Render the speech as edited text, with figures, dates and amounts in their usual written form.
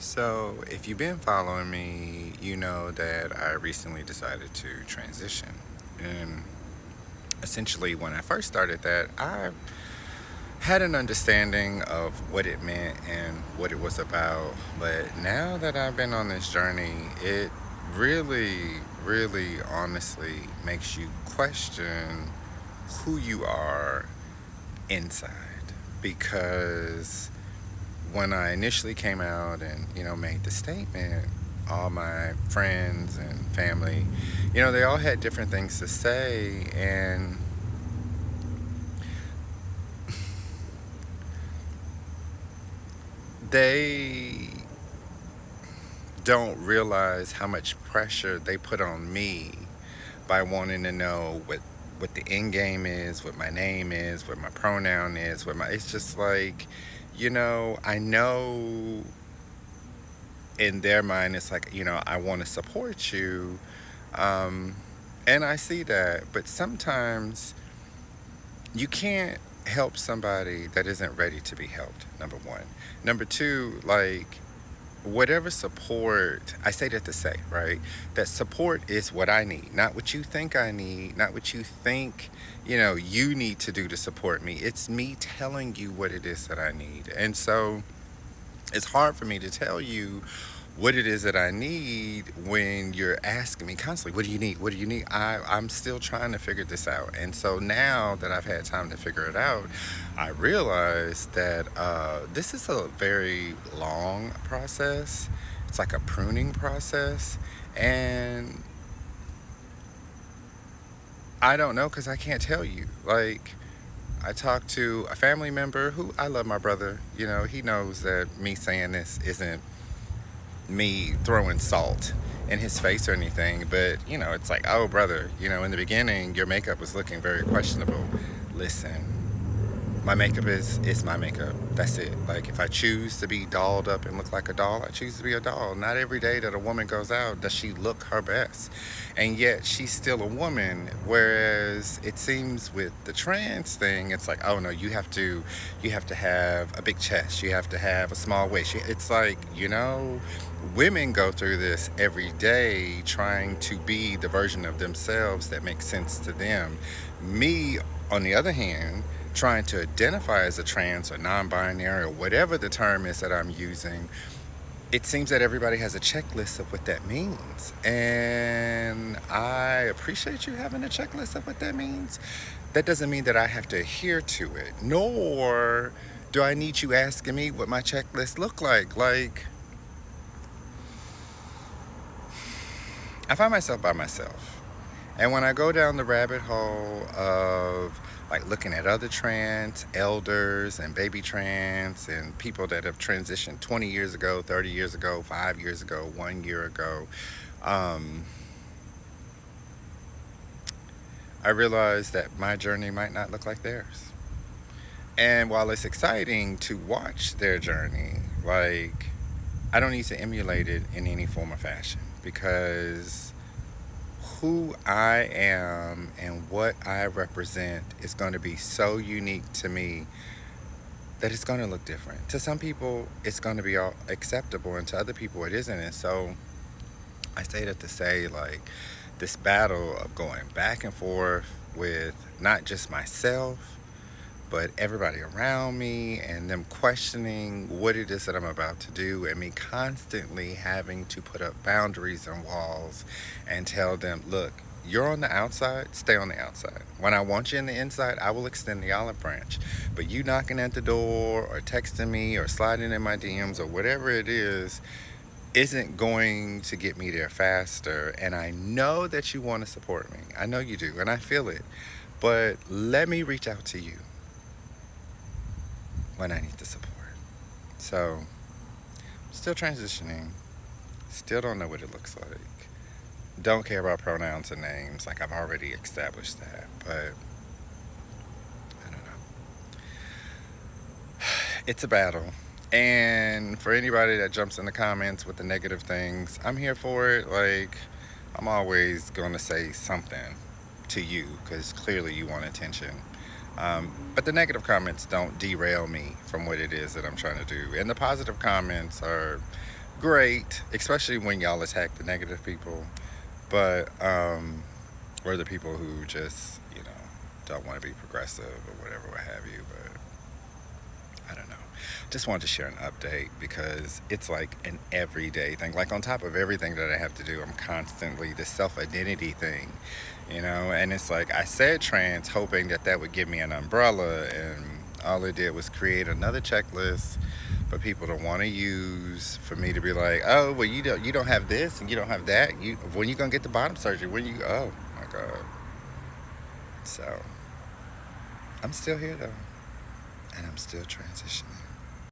So, if you've been following me, you know that I recently decided to transition. And essentially, when I first started that, I had an understanding of what it meant and what it was about. But now that I've been on this journey, it really honestly makes you question who you are inside. Because when I initially came out and, made the statement, all my friends and family, they all had different things to say. And they don't realize how much pressure they put on me by wanting to know what the end game is, what my name is, what my pronoun is, it's just like, I know in their mind it's like, I want to support you. um and I see that, but sometimes you can't help somebody that isn't ready to be helped. Number one. Number two, like, whatever support, I say that to say, right, that support is what I need, not what you think I need, not what you think, you need to do to support me. It's me telling you what it is that I need. And so it's hard for me to tell you what it is that I need when you're asking me constantly, what do you need? What do you need? I'm still trying to figure this out. And so now that I've had time to figure it out, I realize that this is a very long process. It's like a pruning process. And I don't know because I can't tell you. Like, I talked to a family member who I love my brother. He knows that me saying this isn't me throwing salt in his face or anything, but it's like, oh, brother, in the beginning, your makeup was looking very questionable. Listen, my makeup is my makeup. That's it. Like, if I choose to be dolled up and look like a doll, I choose to be a doll. Not every day that a woman goes out does she look her best. And yet she's still a woman. Whereas it seems with the trans thing, it's like, oh no, you have to have a big chest. You have to have a small waist. It's like, women go through this every day trying to be the version of themselves that makes sense to them. Me, on the other hand, trying to identify as a trans or non-binary or whatever the term is that I'm using, it seems that everybody has a checklist of what that means. And I appreciate you having a checklist of what that means. That doesn't mean that I have to adhere to it, nor do I need you asking me what my checklist look like. Like, I find myself by myself. And when I go down the rabbit hole of like looking at other trans elders and baby trans and people that have transitioned 20 years ago, 30 years ago, 5 years ago, 1 year ago, um, I realize that my journey might not look like theirs. And while it's exciting to watch their journey, like, I don't need to emulate it in any form or fashion because who I am and what I represent is going to be so unique to me that it's going to look different. To some people, it's going to be all acceptable, and to other people, it isn't. And so I say that to say, like, this battle of going back and forth with not just myself, but everybody around me and them questioning what it is that I'm about to do, and me constantly having to put up boundaries and walls and tell them, look, you're on the outside, stay on the outside. When I want you in the inside, I will extend the olive branch. But you knocking at the door or texting me or sliding in my DMs or whatever it is isn't going to get me there faster. And I know that you want to support me. I know you do, and I feel it. But let me reach out to you when I need the support. So, still transitioning, still don't know what it looks like. Don't care about pronouns and names, like I've already established that, but I don't know. It's a battle. And for anybody that jumps in the comments with the negative things, I'm here for it. Like, I'm always going to say something to you because clearly you want attention. But the negative comments don't derail me from what it is that I'm trying to do. And the positive comments are great, especially when y'all attack the negative people, but or the people who just, don't want to be progressive or whatever, what have you. But I don't know. Just wanted to share an update because it's like an everyday thing. Like on top of everything that I have to do, I'm constantly this self-identity thing, and it's like I said trans hoping that that would give me an umbrella, and all it did was create another checklist for people to want to use for me to be like, oh, well, you don't have this and you don't have that. When you gonna get the bottom surgery? When you? Oh my god. So I'm still here though, and I'm still transitioning.